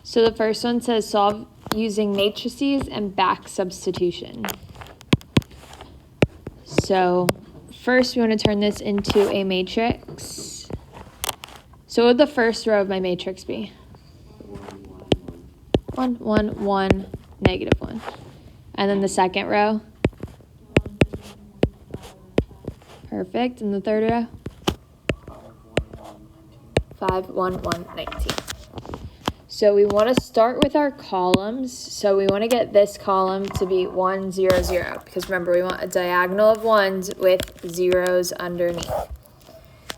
So the first one says solve using matrices and back substitution. So first we want to turn this into a matrix. So what would the first row of my matrix be? 1, 1, 1, negative 1. And then the second row? Perfect. And the third row? 5, 1, 1, 19. So we want to start with our columns. So we want to get this column to be 1, 0, 0. Because remember, we want a diagonal of 1s with zeros underneath.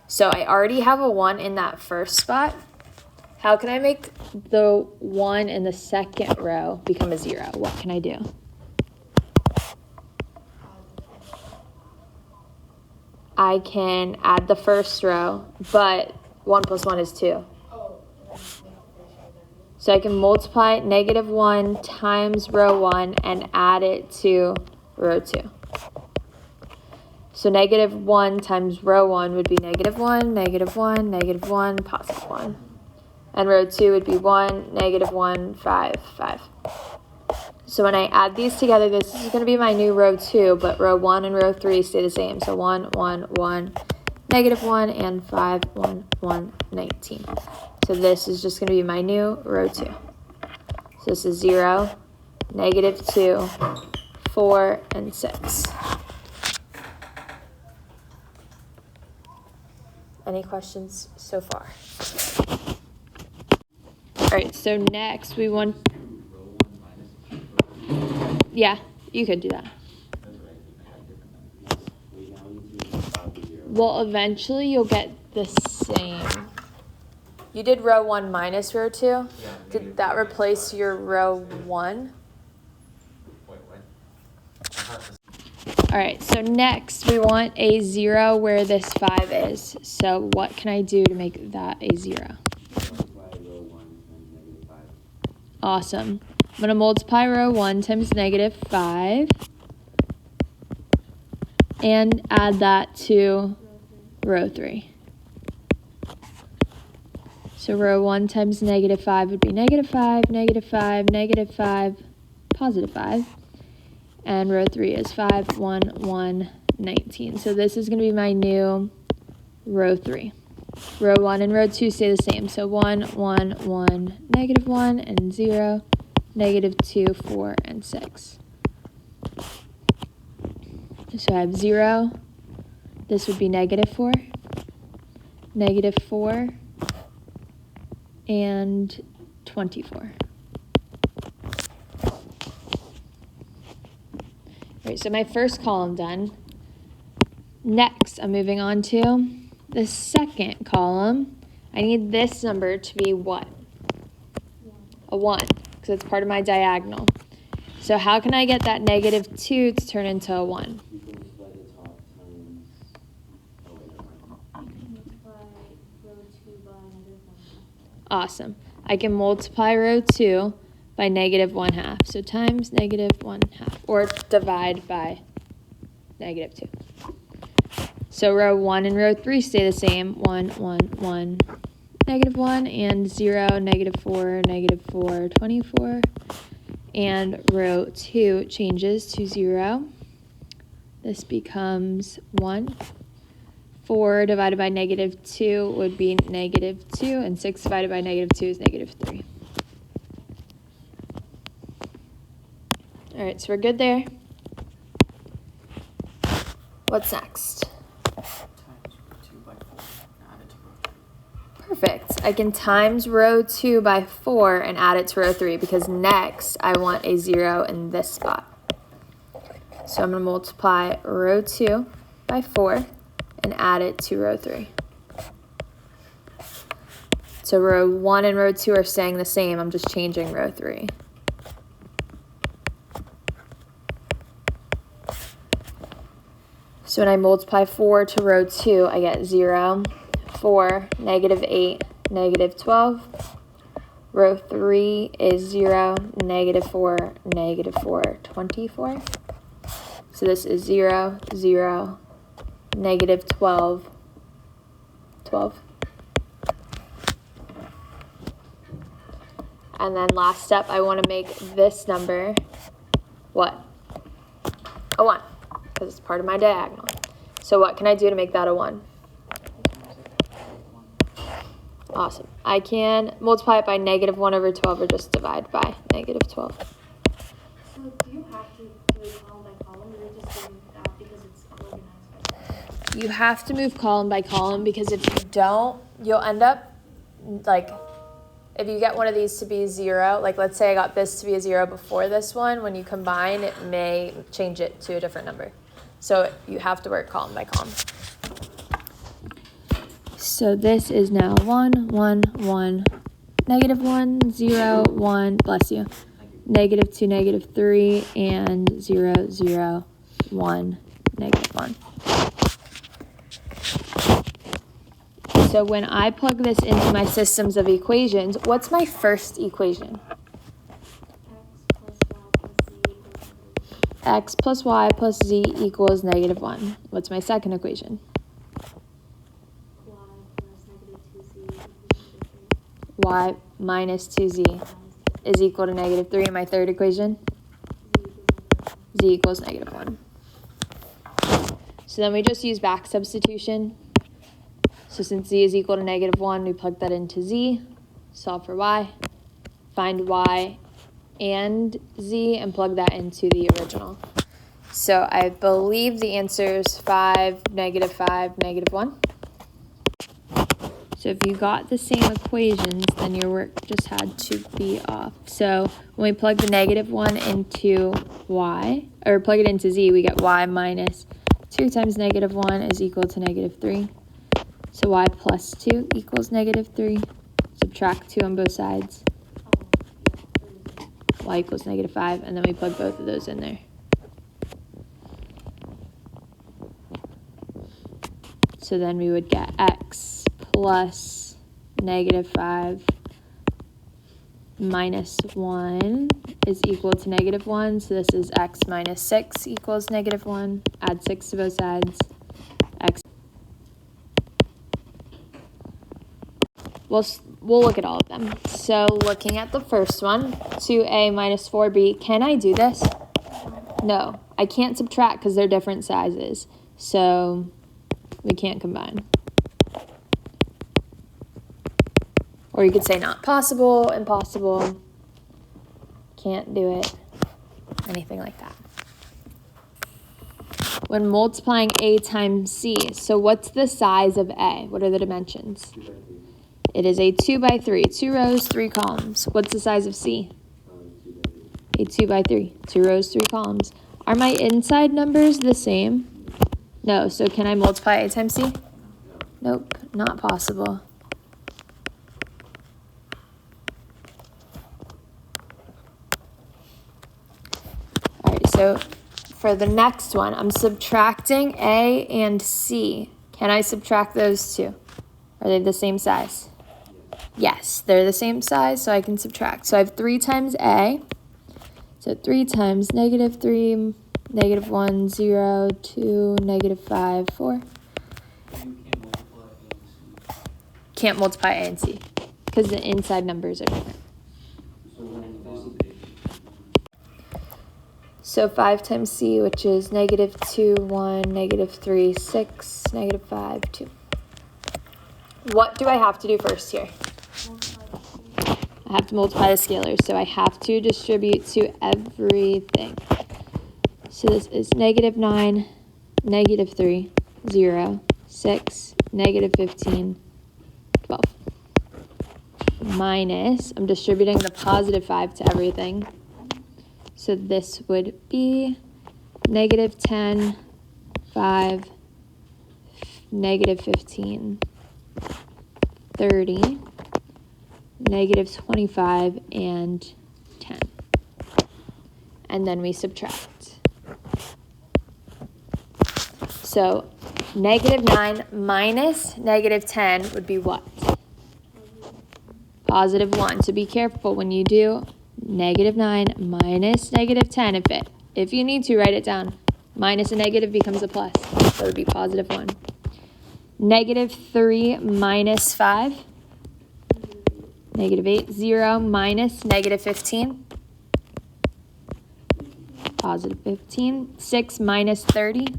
So I already have a 1 in that first spot. How can I make the 1 in the second row become a 0? What can I do? I can add the first row, but 1 plus 1 is 2. So I can multiply negative 1 times row 1 and add it to row 2. So negative 1 times row 1 would be negative 1, negative 1, negative 1, positive 1. And row 2 would be 1, negative 1, 5, 5. So when I add these together, this is going to be my new row 2, but row 1 and row 3 stay the same. So 1, 1, 1, negative 1, and 5, 1, 1, 19. So this is just going to be my new row 2. So this is 0, negative 2, 4, and 6. Any questions so far? All right, so next we want... Yeah, you could do that. Well, eventually you'll get the same. You did row 1 minus row 2? Yeah, did that replace your row 1? Wait, what? All right, so next we want a 0 where this 5 is. So what can I do to make that a 0? Awesome. I'm going to multiply row 1 times negative 5 and add that to row 3. So row 1 times negative 5 would be negative 5, negative 5, negative 5, positive 5. And row 3 is 5, 1, 1, 19. So this is going to be my new row 3. Row 1 and row 2 stay the same. So 1, 1, 1, negative 1, and 0, negative 2, 4, and 6. So I have 0. This would be negative 4, negative 4, and 24. All right, so my first column done. Next, I'm moving on to the second column. I need this number to be what? A 1, because it's part of my diagonal. So how can I get that negative 2 to turn into a 1? Awesome. I can multiply row 2 by negative 1/2. So times negative 1/2, or divide by negative 2. So row 1 and row 3 stay the same. 1, 1, 1, negative 1, and 0, negative 4, negative 4, 24. And row 2 changes to 0. This becomes 1. 4 divided by negative 2 would be negative 2, and 6 divided by negative 2 is negative 3. All right, so we're good there. What's next? Perfect. I can times row 2 by 4 and add it to row 3 because next I want a 0 in this spot. So I'm going to multiply row 2 by 4 and add it to row 3. So row 1 and row 2 are staying the same. I'm just changing row 3. So when I multiply 4 to row 2, I get 0, 4, negative 8, negative 12. Row 3 is 0, negative 4, negative 4, 24. So this is 0, 0, negative 12, 12. And then last step, I want to make this number, what? A 1, because it's part of my diagonal. So what can I do to make that a 1? Awesome. I can multiply it by negative 1 over 12 or just divide by negative 12. So do you have to do it column by column, or are you just doing that because it's organized by? You have to move column by column, because if you don't, you'll end up, like, if you get one of these to be 0, like let's say I got this to be a 0 before this one, when you combine, it may change it to a different number. So you have to work column by column. So this is now 1, 1, 1, negative 1, 0, 1, bless you, negative 2, negative 3, and 0, 0, 1, negative 1. So when I plug this into my systems of equations, what's my first equation? X plus y plus z equals negative 1. What's my second equation? Y minus 2z is equal to negative 3. And my third equation? Z equals negative 1. So then we just use back substitution. So since z is equal to negative 1, we plug that into z, solve for y, find y and z, and plug that into the original. So I believe the answer is 5, negative 1. So if you got the same equations, then your work just had to be off. So when we plug the negative 1 into y, or plug it into z, we get y minus 2 times negative 1 is equal to negative 3. So y plus 2 equals negative 3. Subtract 2 on both sides. Y equals negative 5, and then we plug both of those in there. So then we would get x plus negative 5 minus 1 is equal to negative 1. So this is x minus 6 equals negative 1. Add 6 to both sides. X. We'll look at all of them. So looking at the first one, 2a minus 4b, can I do this? No, I can't subtract because they're different sizes. So we can't combine. Or you could say not possible, impossible, can't do it, anything like that. When multiplying a times c, so what's the size of a? What are the dimensions? It is a 2 by 3, 2 rows, 3 columns. What's the size of C? A 2 by 3, 2 rows, 3 columns. Are my inside numbers the same? No, so can I multiply A times C? Nope, not possible. All right, so for the next one, I'm subtracting A and C. Can I subtract those two? Are they the same size? Yes, they're the same size, so I can subtract. So I have 3 times A. So 3 times negative 3, negative 1, 0, 2, negative 5, 4. Can't multiply A and C because the inside numbers are different. So 5 times C, which is negative 2, 1, negative 3, 6, negative 5, 2. What do I have to do first here? I have to multiply the scalars, so I have to distribute to everything. So this is negative 9, negative 3, 0, 6, negative 15, 12. Minus, I'm distributing the positive 5 to everything. So this would be negative 10, 5, negative 15, 30, negative 25, and 10. And then we subtract. So negative 9 minus negative 10 would be what? Positive 1. So be careful when you do negative 9 minus negative 10. If you need to, write it down. Minus a negative becomes a plus. So it would be positive 1. Negative 3 minus 5. Negative 8. 0 minus negative 15. Positive 15. 6 minus 30.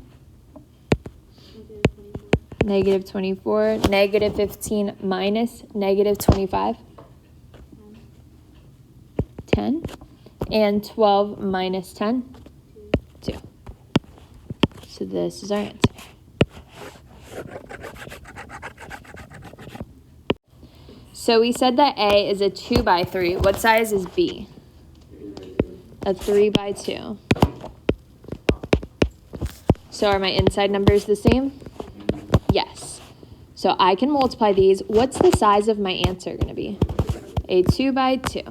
Negative 24. Negative 15 minus negative 25. 10. And 12 minus 10. 2. So this is our answer. So we said that A is a 2 by 3. What size is B? A 3 by 2. So are my inside numbers the same? Yes. So I can multiply these. What's the size of my answer going to be? A 2 by 2.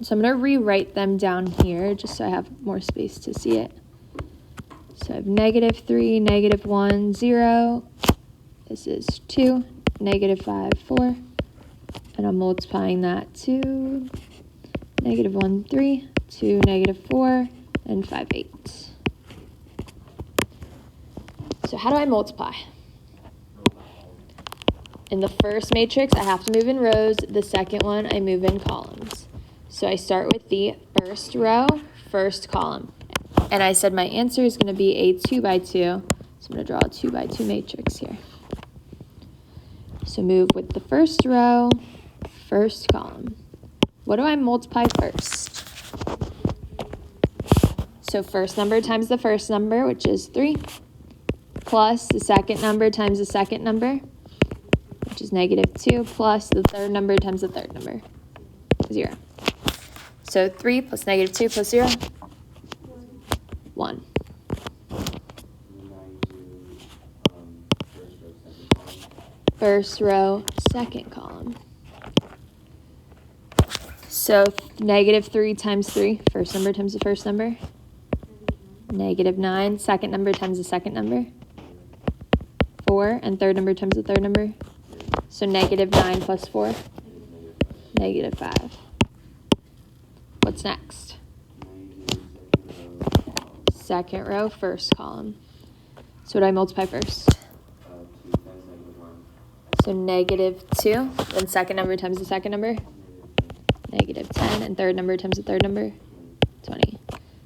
So I'm going to rewrite them down here just so I have more space to see it. So I have negative 3, negative 1, 0. This is 2, negative 5, 4. And I'm multiplying that to negative 1, 3, to negative 4, and 5, 8. So how do I multiply? In the first matrix, I have to move in rows. The second one, I move in columns. So I start with the first row, first column. And I said my answer is going to be a 2 by 2. So I'm going to draw a 2 by 2 matrix here. So move with the first row, first column. What do I multiply first? So first number times the first number, which is 3, plus the second number times the second number, which is negative 2, plus the third number times the third number, 0. So 3 plus negative 2 plus 0, 1. First row, second column. So negative 3 times 3, first number times the first number. Negative 9, second number times the second number. 4, and third number times the third number. So negative 9 plus 4, negative 5. What's next? Second row, first column. So what do I multiply first? So negative 2, then second number times the second number. Negative 10, and third number times the third number. 20.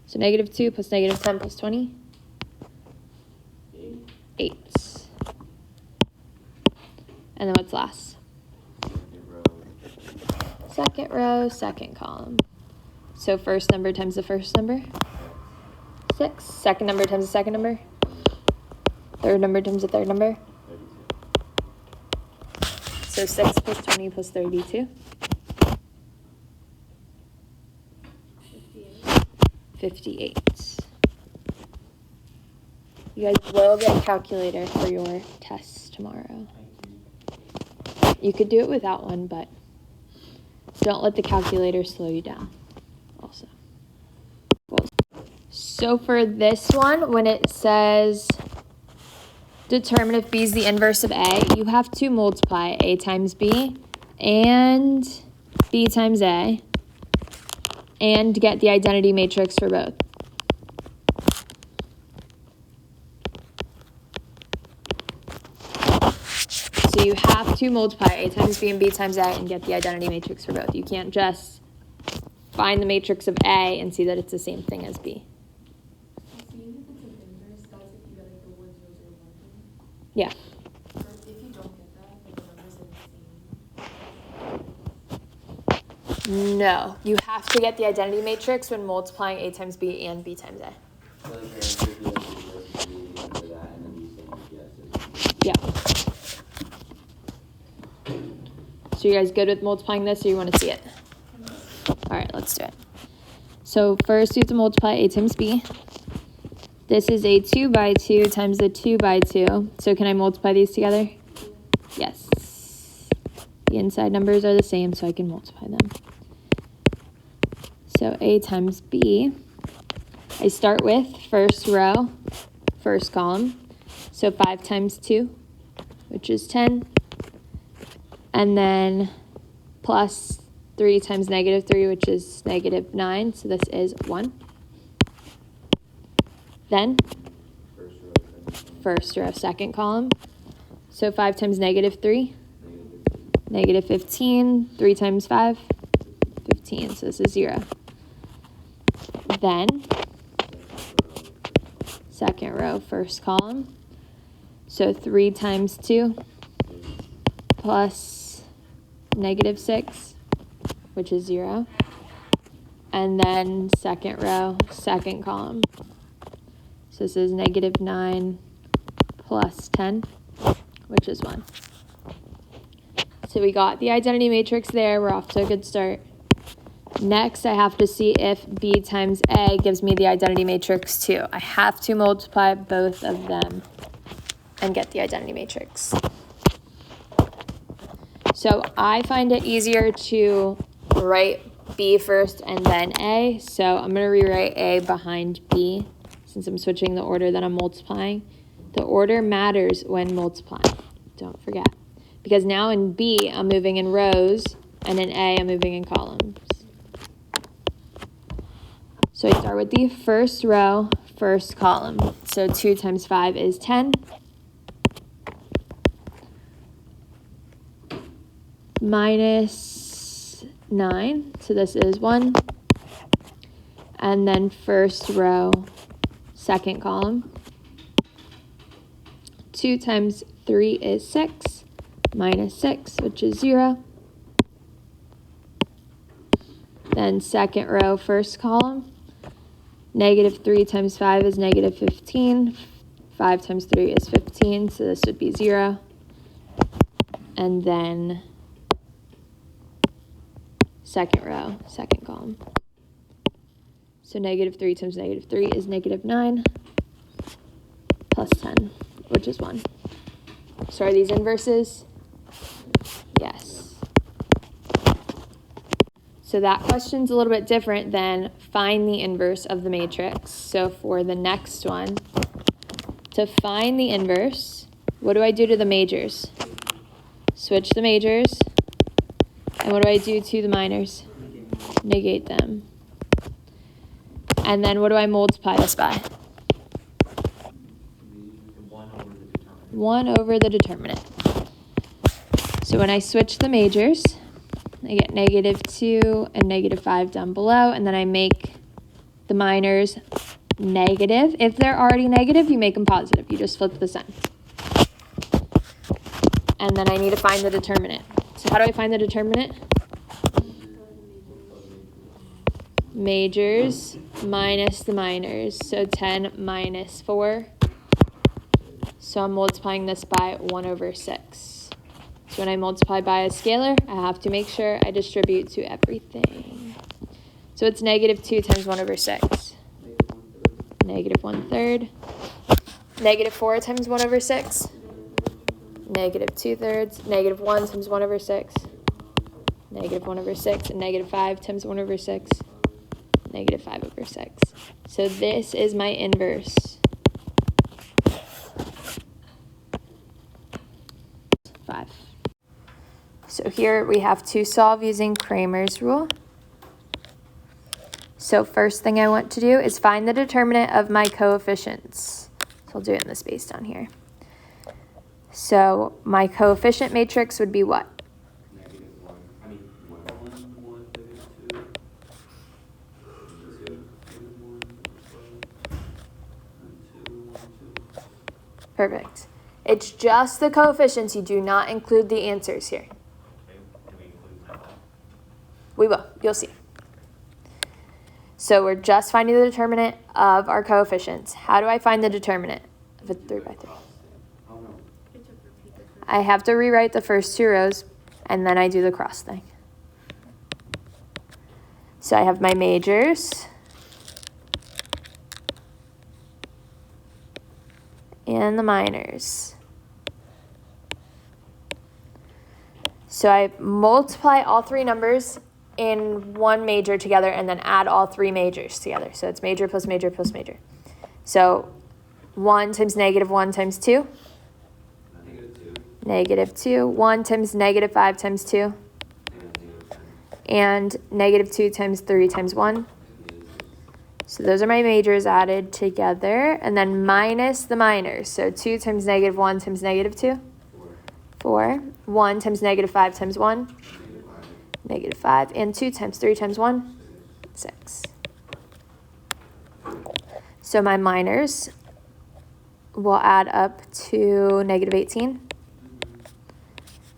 So negative 2 plus negative 10 plus 20. 8. And then what's last? Second row, second column. So first number times the first number. 6. Second number times the second number. Third number times the third number. So 6 plus 20 plus 32. 58. You guys will get a calculator for your tests tomorrow. You could do it without one, but don't let the calculator slow you down also. Cool. So for this one, when it says determine if B is the inverse of A, you have to multiply A times B and B times A and get the identity matrix for both. So you have to multiply A times B and B times A and get the identity matrix for both. You can't just find the matrix of A and see that it's the same thing as B. Yeah. If you don't get that, but the numbers are the same. No, you have to get the identity matrix when multiplying A times B and B times A. Yeah. So you guys good with multiplying this, or you want to see it? All right, let's do it. So first you have to multiply A times B. This is a 2 by 2 times a 2 by 2. So can I multiply these together? Yes. The inside numbers are the same, so I can multiply them. So A times B. I start with first row, first column. So 5 times 2, which is 10. And then plus 3 times negative 3, which is negative 9. So this is 1. Then, first row, second column. So 5 times negative 3, Negative 15, 3 times 5, 15, so this is 0. Then, second row, first column. So 3 times 2 plus negative 6, which is 0. And then second row, second column. So this is negative 9 plus 10, which is 1. So we got the identity matrix there. We're off to a good start. Next, I have to see if B times A gives me the identity matrix too. I have to multiply both of them and get the identity matrix. So I find it easier to write B first and then A. So I'm going to rewrite A behind B since I'm switching the order that I'm multiplying. The order matters when multiplying. Don't forget. Because now in B, I'm moving in rows, and in A, I'm moving in columns. So I start with the first row, first column. So 2 times 5 is 10. Minus 9, so this is 1. And then first row, second column. 2 times 3 is 6. Minus 6, which is 0. Then second row, first column. Negative 3 times 5 is negative 15. 5 times 3 is 15, so this would be 0. And then second row, second column. So negative 3 times negative 3 is negative 9 plus 10, which is 1. So are these inverses? Yes. So that question's a little bit different than find the inverse of the matrix. So for the next one, to find the inverse, what do I do to the majors? Switch the majors. And what do I do to the minors? Negate them. And then what do I multiply this by? 1 over the determinant. So when I switch the majors, I get negative 2 and negative 5 down below, and then I make the minors negative. If they're already negative, you make them positive. You just flip the sign. And then I need to find the determinant. So how do I find the determinant? Majors minus the minors. So 10 minus 4. So I'm multiplying this by 1 over 6. So when I multiply by a scalar, I have to make sure I distribute to everything. So it's negative 2 times 1 over 6. Negative 1/3. Negative 4 times 1 over 6. Negative 2/3. Negative 1 times 1 over 6. Negative 1 over 6. And negative 5 times 1 over 6. Negative 5 over 6. So this is my inverse. 5. So here we have to solve using Cramer's rule. So first thing I want to do is find the determinant of my coefficients. So I'll do it in the space down here. So my coefficient matrix would be what? Perfect. It's just the coefficients. You do not include the answers here. We will. You'll see. So we're just finding the determinant of our coefficients. How do I find the determinant of a 3 by 3? I have to rewrite the first 2 rows, and then I do the cross thing. So I have my majors. And the minors. So I multiply all 3 numbers in one major together and then add all 3 majors together. So it's major plus major plus major. So 1 times negative 1 times 2. Negative 2. 1 times negative 5 times 2. And negative 2 times 3 times 1. So those are my majors added together. And then minus the minors. So 2 times negative 1 times negative 2. 4. 1 times negative 5 times 1. Negative 5. And 2 times 3 times 1. 6. So my minors will add up to negative 18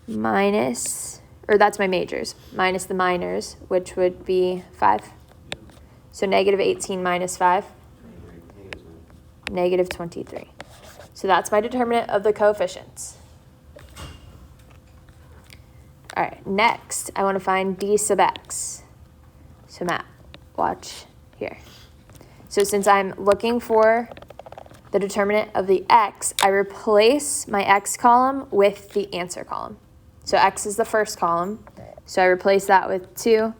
minus, or that's my majors, minus the minors, which would be 5. So negative 18 minus 5, negative 23. So that's my determinant of the coefficients. All right, next I want to find d sub x. So Matt, watch here. So since I'm looking for the determinant of the x, I replace my x column with the answer column. So x is the first column, so I replace that with 2,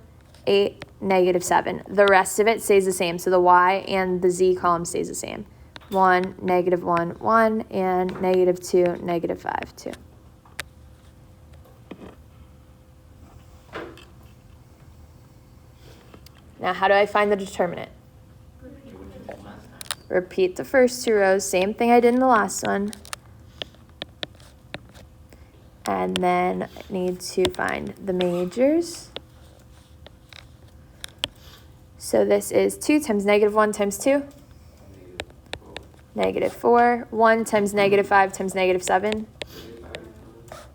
8, negative 7. The rest of it stays the same, so the y and the z column stays the same. 1, negative 1, 1, and negative 2, negative 5, 2. Now how do I find the determinant? Repeat the first 2 rows, same thing I did in the last one. And then I need to find the majors. So this is 2 times negative 1 times 2. Negative 4. 1 times negative 5 times negative 7.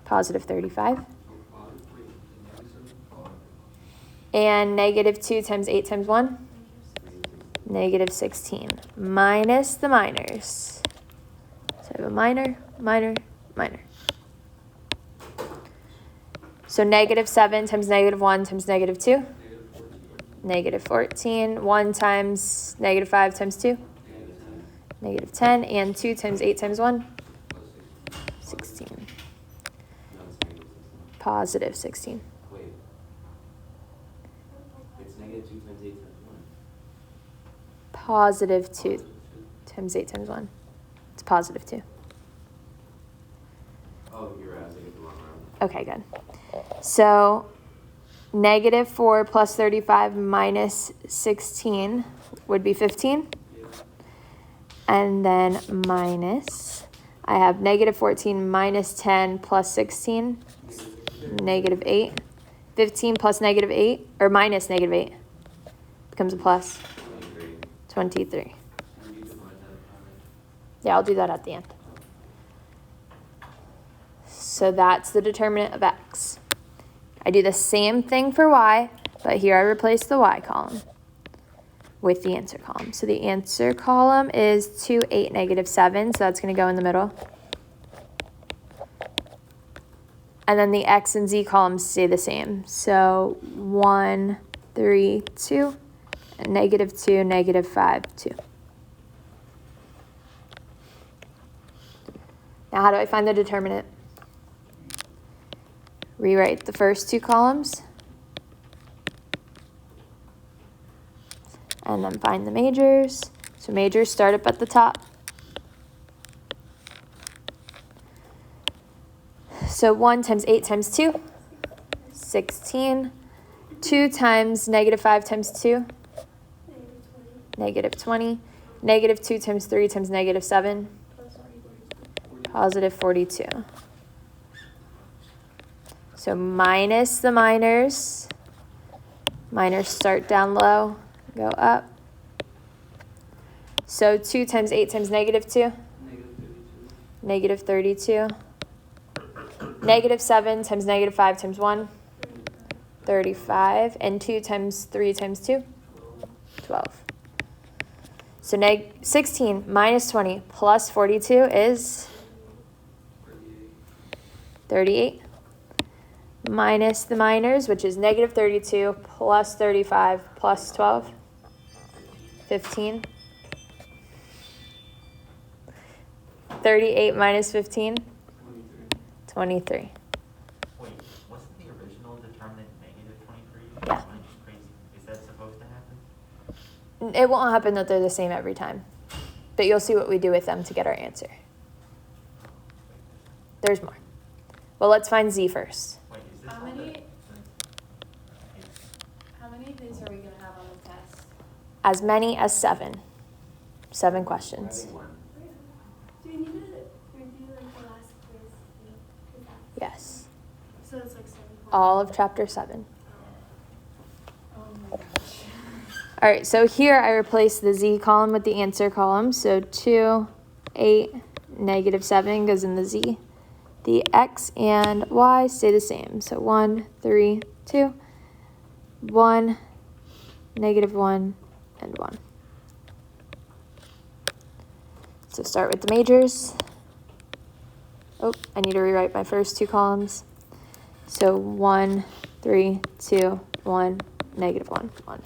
Positive 35. And negative 2 times 8 times 1. Negative 16, minus the minors. So I have a minor, minor, minor. So negative 7 times negative 1 times negative 2. Negative 14. 1 times negative 5 times 2. Negative 10. And 2 times 8 times 1. 16. Positive 16. Positive 2 times 8 times 1. It's positive 2. Oh, you're asking it the wrong round. Okay, good. So negative 4 plus 35 minus 16 would be 15. And then minus, I have negative 14 minus 10 plus 16, negative 8. 15 plus negative 8, or minus negative 8, becomes a plus. 23. Yeah, I'll do that at the end. So that's the determinant of x. I do the same thing for y, but here I replace the y column with the answer column. So the answer column is 2, 8, negative 7, so that's going to go in the middle. And then the x and z columns stay the same. So 1, 3, 2. Negative 2, negative 5, 2. Now how do I find the determinant? Rewrite the first 2 columns. And then find the majors. So majors start up at the top. So 1 times 8 times 2, 16. 2 times negative 5 times 2. Negative 20. Negative 2 times 3 times negative 7. Positive 42. So minus the minors. Minors start down low, go up. So 2 times 8 times negative 2. Negative 32. Negative 7 times negative 5 times 1. 35. And 2 times 3 times 2. 12. So 16 minus 20 plus 42 is 38. Minus the minors, which is negative 32 plus 35 plus 12. 15. 38 minus 15. 23. Wait, wasn't the original determinant negative 23? Yeah. Am I just crazy? Is that supposed to happen? It won't happen that they're the same every time, but you'll see what we do with them to get our answer. There's more. Well, let's find z first. Wait, is this How all many- the- How many things are we gonna have on the test? As many as 7. 7 questions. Do we need to review like the last quiz? Yes. all of chapter 7. Oh my gosh. All right, so here I replace the z column with the answer column. So 2, 8, negative 7 goes in the z. The x and y stay the same. So 1, 3, 2, 1, negative 1, and 1. So start with the majors. Oh, I need to rewrite my first two columns. So 1, 3, 2, 1, negative 1, 1.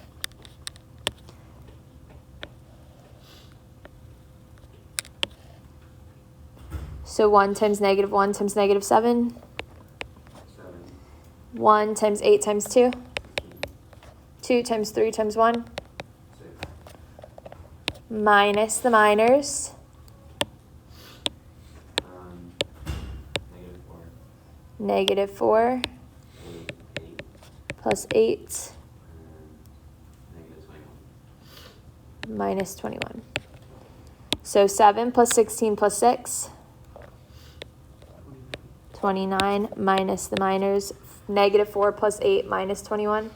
So 1 times negative 1 times negative 7. 7. 1 times 8 times 2. 2 times 3 times 1. 6. Minus the minors. Negative 4. Negative 4 8. plus 8 Negative 21. minus 21. So 7 plus 16 plus 6. 29 minus the minors. Negative 4 plus 8 minus 21.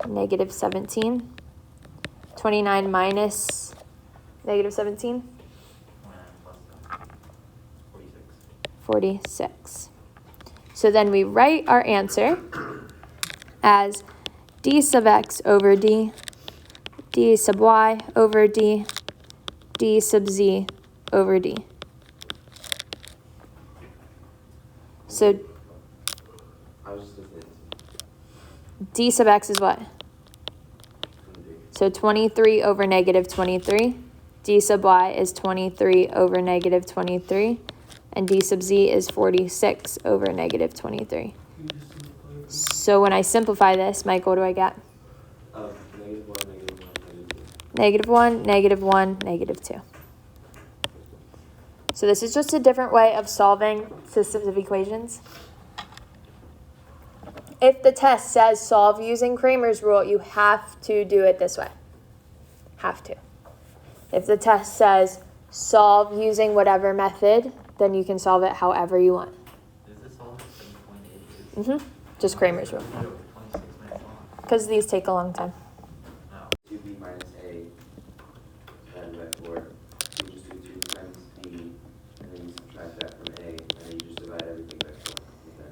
Negative 17. 29 minus negative 17. 46. So then we write our answer as d sub x over d, d sub y over d, d sub z over d. So I was just looking at d sub x is what? 23. So 23 over negative 23. D sub y is 23 over negative 23. And d sub z is 46 over negative 23. So when I simplify this, Mike, what do I get? Negative 1, negative 1, negative 2. Negative 1, negative 1, negative 2. So this is just a different way of solving systems of equations. If the test says solve using Cramer's rule, you have to do it this way. Have to. If the test says solve using whatever method, then you can solve it however you want. Is this all 7.8? Just Cramer's rule. 26 minutes long. Because these take a long time. Oh. 2b minus a divided by 4. You just do 2 times b, and then you subtract that from a, and then you just divide everything by 4. Okay.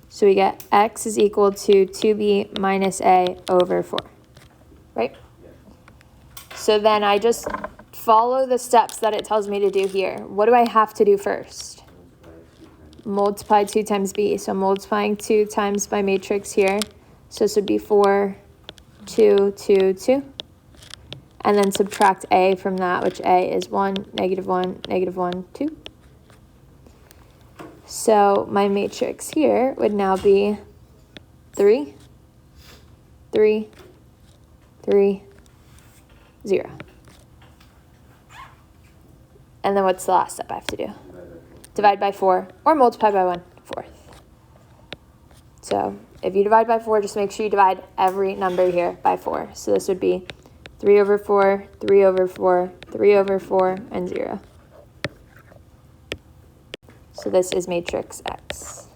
So we get x is equal to 2b minus a over 4. Right? Yeah. So then I just follow the steps that it tells me to do here. What do I have to do first? Multiply 2 times b. So multiplying 2 times my matrix here. So this would be 4, 2, 2, 2. And then subtract a from that, which a is 1, negative 1, negative 1, 2. So my matrix here would now be 3, 3, 3, 0. And then what's the last step I have to do? Divide by 4 or multiply by 1/4. So if you divide by 4, just make sure you divide every number here by 4. So this would be 3 over 4, 3 over 4, 3 over 4, and 0. So this is matrix X.